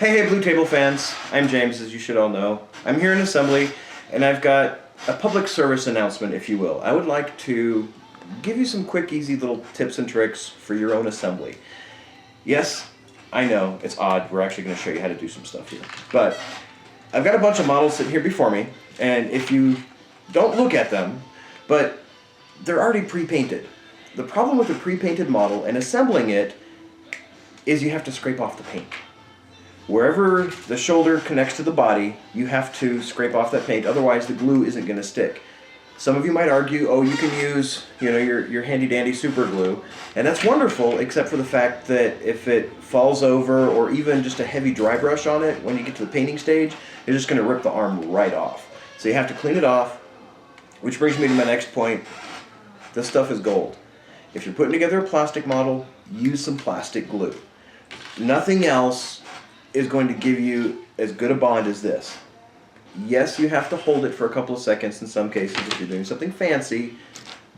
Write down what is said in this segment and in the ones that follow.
Hey, Blue Table fans. I'm James, as you should all know. I'm here in assembly, and I've got a public service announcement, if you will. I would like to give you some quick, easy little tips and tricks for your own assembly. Yes, I know, it's odd. We're actually going to show you how to do some stuff here. But I've got a bunch of models sitting here before me, and if you don't look at them, but they're already pre-painted. The problem with a pre-painted model and assembling it is you have to scrape off the paint. Wherever the shoulder connects to the body, you have to scrape off that paint, otherwise the glue isn't going to stick. Some of you might argue, oh, you can use, your handy-dandy super glue, and that's wonderful, except for the fact that if it falls over or even just a heavy dry brush on it, when you get to the painting stage, it's just going to rip the arm right off. So you have to clean it off, which brings me to my next point. This stuff is gold. If you're putting together a plastic model, use some plastic glue. Nothing else is going to give you as good a bond as this. Yes, you have to hold it for a couple of seconds in some cases if you're doing something fancy,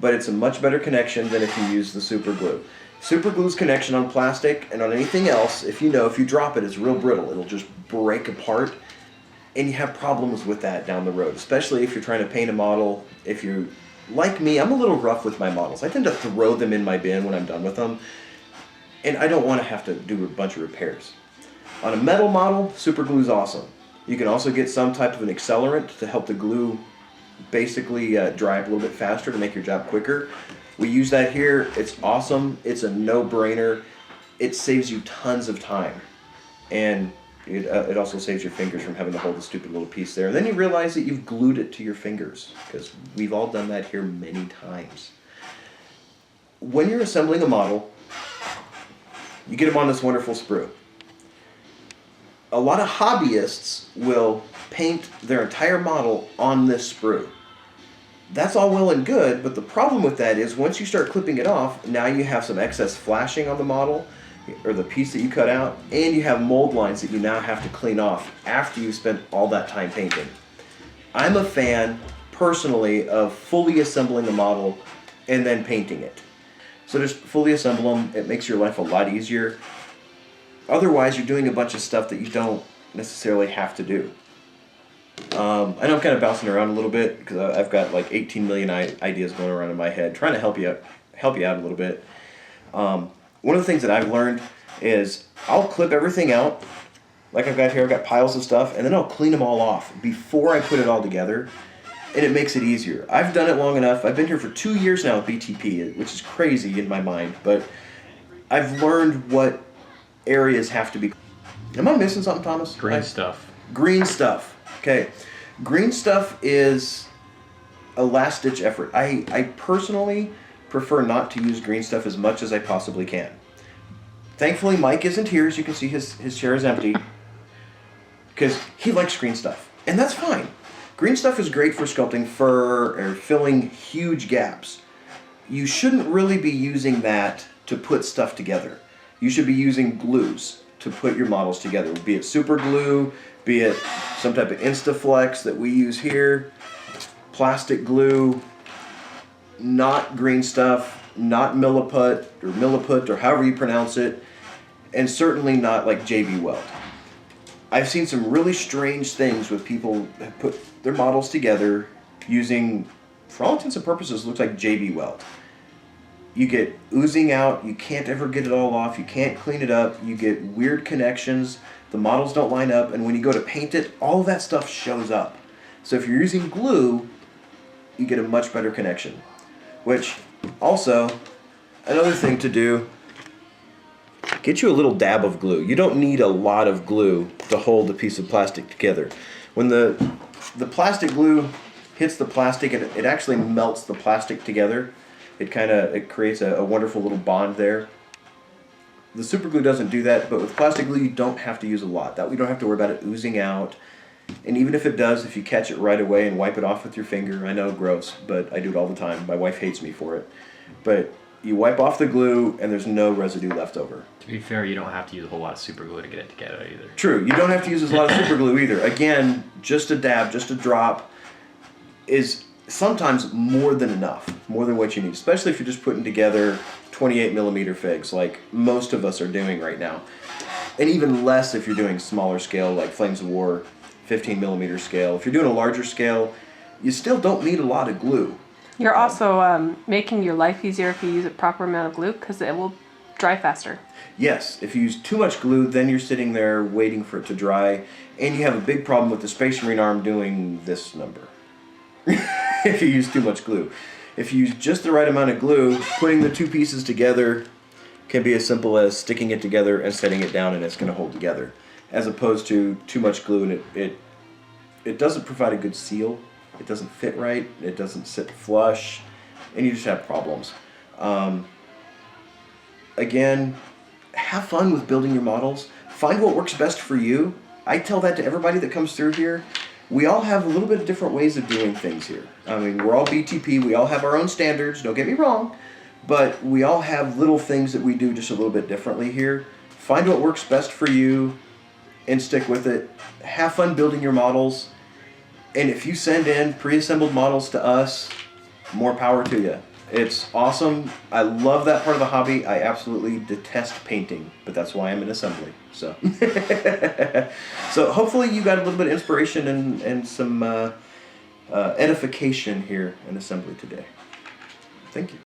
but it's a much better connection than if you use the super glue. Super glue's connection on plastic and on anything else, if you drop it, it's real brittle. It'll just break apart, and you have problems with that down the road, especially if you're trying to paint a model. If you're like me, I'm a little rough with my models. I tend to throw them in my bin when I'm done with them, and I don't want to have to do a bunch of repairs. On a metal model, super glue is awesome. You can also get some type of an accelerant to help the glue basically dry up a little bit faster to make your job quicker. We use that here. It's awesome. It's a no-brainer. It saves you tons of time. And it also saves your fingers from having to hold the stupid little piece there. And then you realize that you've glued it to your fingers, because we've all done that here many times. When you're assembling a model, you get them on this wonderful sprue. A lot of hobbyists will paint their entire model on this sprue. That's all well and good, but the problem with that is once you start clipping it off, now you have some excess flashing on the model, or the piece that you cut out, and you have mold lines that you now have to clean off after you've spent all that time painting. I'm a fan, personally, of fully assembling the model and then painting it. So just fully assemble them. It makes your life a lot easier. Otherwise, you're doing a bunch of stuff that you don't necessarily have to do. I know I'm kind of bouncing around a little bit because I've got like 18 million ideas going around in my head, trying to help you out a little bit. One of the things that I've learned is I'll clip everything out, like I've got here. I've got piles of stuff, and then I'll clean them all off before I put it all together, and it makes it easier. I've done it long enough. I've been here for 2 years now with BTP, which is crazy in my mind, but I've learned what areas have to be. Am I missing something, Thomas? Green stuff. Green stuff. Okay. Green stuff is a last-ditch effort. I personally prefer not to use green stuff as much as I possibly can. Thankfully, Mike isn't here. As you can see, his chair is empty because he likes green stuff, and that's fine. Green stuff is great for sculpting fur or filling huge gaps. You shouldn't really be using that to put stuff together. You should be using glues to put your models together, be it super glue, be it some type of Instaflex that we use here, plastic glue, not green stuff, not milliput or however you pronounce it, and certainly not like JB Weld. I've seen some really strange things with people that put their models together using, for all intents and purposes, looks like JB Weld. You get oozing out, you can't ever get it all off, you can't clean it up, you get weird connections, the models don't line up, and when you go to paint it, all of that stuff shows up. So if you're using glue, you get a much better connection. Which, also, another thing to do, get you a little dab of glue. You don't need a lot of glue to hold a piece of plastic together. When the plastic glue hits the plastic, it actually melts the plastic together. It creates a wonderful little bond there. The super glue doesn't do that, but with plastic glue you don't have to use a lot. That we don't have to worry about it oozing out. And even if it does, if you catch it right away and wipe it off with your finger, I know, gross, but I do it all the time. My wife hates me for it. But you wipe off the glue and there's no residue left over. To be fair, you don't have to use a whole lot of super glue to get it together either. True, you don't have to use a lot of super glue either. Again, just a dab, just a drop is sometimes more than enough, more than what you need, especially if you're just putting together 28 millimeter figs like most of us are doing right now. and even less if you're doing smaller scale like Flames of War, 15 millimeter scale. If you're doing a larger scale, you still don't need a lot of glue. You're also making your life easier if you use a proper amount of glue because it will dry faster. Yes, if you use too much glue, then you're sitting there waiting for it to dry, and you have a big problem with the Space Marine arm doing this number. If you use too much glue. If you use just the right amount of glue, putting the two pieces together can be as simple as sticking it together and setting it down, and it's going to hold together. As opposed to too much glue, and it doesn't provide a good seal. It doesn't fit right. It doesn't sit flush, and you just have problems. Again, have fun with building your models. Find what works best for you. I tell that to everybody that comes through here. We all have a little bit of different ways of doing things here. I mean, we're all BTP. We all have our own standards. Don't get me wrong. But we all have little things that we do just a little bit differently here. Find what works best for you and stick with it. Have fun building your models. And if you send in pre-assembled models to us, more power to you. It's awesome. I love that part of the hobby. I absolutely detest painting, but that's why I'm in assembly. So, so hopefully you got a little bit of inspiration and some edification here in assembly today. Thank you.